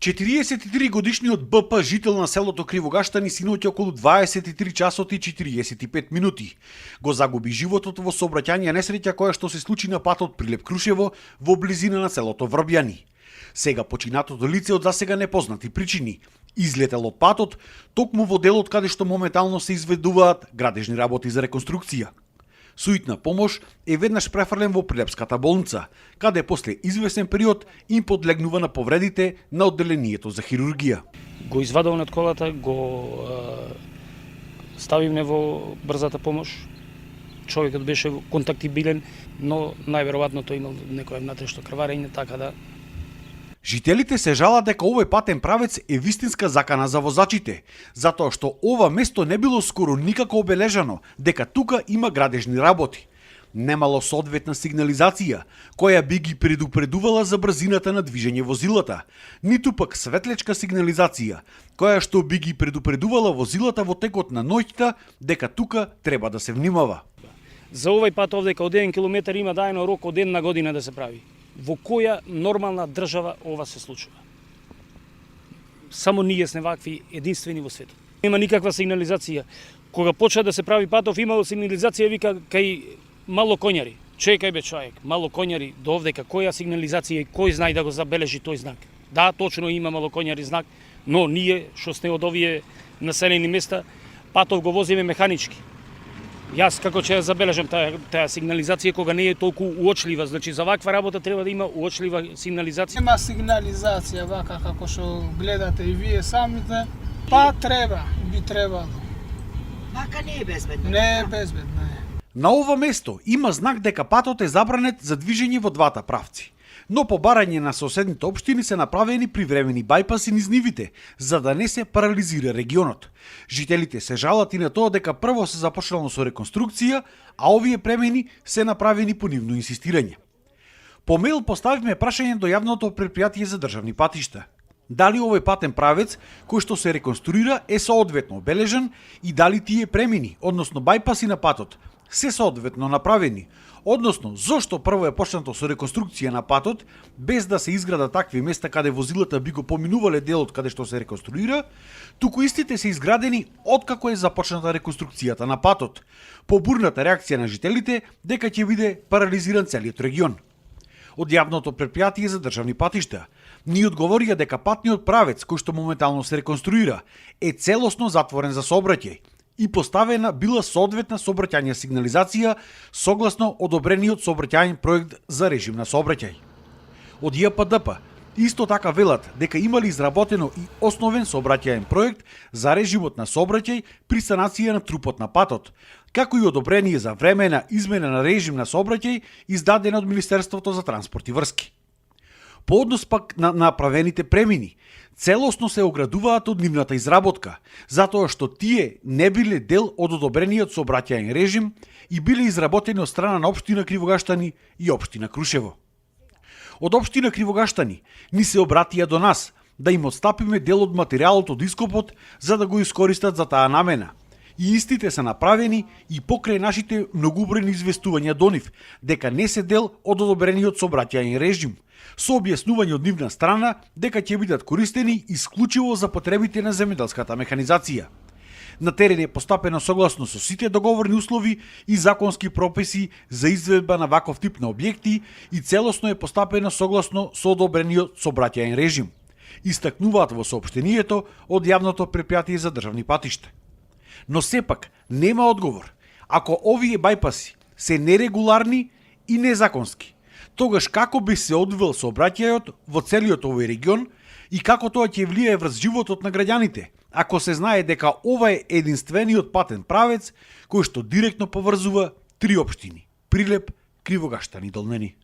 43 годишниот БП, жител на селото Кривогаштани, синоќа околу 23 часот и 45 минути го загуби животот во сообраќајна несреќа која што се случи на патот Прилеп-Крушево во близина на селото Врбјани. Сега починатото лице од засега непознати причини излетел од патот токму во делот каде што моментално се изведуваат градежни работи за реконструкција. Суитна помош е веднаш префрлен во Прилепската болница, каде после извесен период им подлегнува на повредите на одделението за хирургија. Го извадовме од колата, го ставивме во брзата помош. Човекот беше контактибилен, но најверојатно тој имал некоја внатрешно крварење, така да. Жителите се жалат дека овој патен правец е вистинска закана за возачите, затоа што ова место не било скоро никако обележано дека тука има градежни работи. Немало соодветна сигнализација, која би ги предупредувала за брзината на движење возилата, ниту пак светлечка сигнализација, која што би ги предупредувала возилата во текот на ноќта дека тука треба да се внимава. За овој пат овдека од 1 километар има даено рок од 1 година да се прави. Во која нормална држава ова се случува? Само ние сме вакви единствени во светот. Нема никаква сигнализација. Кога почна да се прави патов, имало сигнализација, вика кај мало коњари. Чекај бе човек, мало коњари до овдека, која сигнализација и кој знае да го забележи тој знак? Да, точно има мало коњари знак, но ние што сме од овие населени места, патов го возиме механички. Јас како ќе ја забележам таа сигнализација кога не е толку уочлива, значи за ваква работа треба да има уочлива сигнализација. Нема сигнализација вака како што гледате и вие самите, па би требало. Вака не е безбедно. Не е безбедно. На ова место има знак дека патот е забранет за движење во двата правци. Но по барање на соседните општини се направени привремени бајпаси низ нивите, за да не се парализира регионот. Жителите се жалат и на тоа дека прво се започнало со реконструкција, а овие премени се направени по нивно инсистирање. По мејл поставивме прашање до јавното претпријатие за државни патишта. Дали овој патен правец кој што се реконструира е соодветно обележан и дали тие премени, односно бајпаси на патот, се соодветно направени, односно зошто прво е почнато со реконструкција на патот, без да се изградат такви места каде возилата би го поминувале делот каде што се реконструира, туку истите се изградени откако е започната реконструкцијата на патот, по бурната реакција на жителите дека ќе биде парализиран целиот регион. Од јавното претпријатие за државни патишта ни одговорија дека патниот правец кој што моментално се реконструира е целосно затворен за сообраќај и поставена била соодветна сообраќајна сигнализација согласно одобрениот сообраќајен проект за режим на сообраќај. Од ЈПДП исто така велат дека имали изработено и основен сообраќајен проект за режимот на сообраќај при санација на трупот на патот, како и одобрение за времена измена на режим на сообраќај издадена од Министерството за транспорт и врски. По однос пак на направените премини, целосно се оградуваат од нивната изработка, затоа што тие не биле дел од одобрениот сообраќајен режим и биле изработени од страна на општина Кривогаштани и општина Крушево. Од општина Кривогаштани ни се обратија до нас да им отстапиме дел од материјалот од ископот за да го искористат за таа намена. И истите се направени и покрај нашите многубројни известувања до нив дека не се дел од одобрениот сообраќајен режим, со објаснување од нивна страна дека ќе бидат користени исклучиво за потребите на земјоделската механизација. На терен е постапено согласно со сите договорни услови и законски прописи за изведба на ваков тип на објекти и целосно е постапено согласно со одобрениот сообраќајен режим, истакнуваат во соопштението од јавното претпријатие за државни патишта. Но сепак нема одговор. Ако овие бајпаси се нерегуларни и незаконски, тогаш како би се одвил сообраќајот во целиот овој регион и како тоа ќе влијае врз животот на граѓаните, ако се знае дека ова е единствениот патен правец кој што директно поврзува три општини: Прилеп, Кривогаштани, Долнени.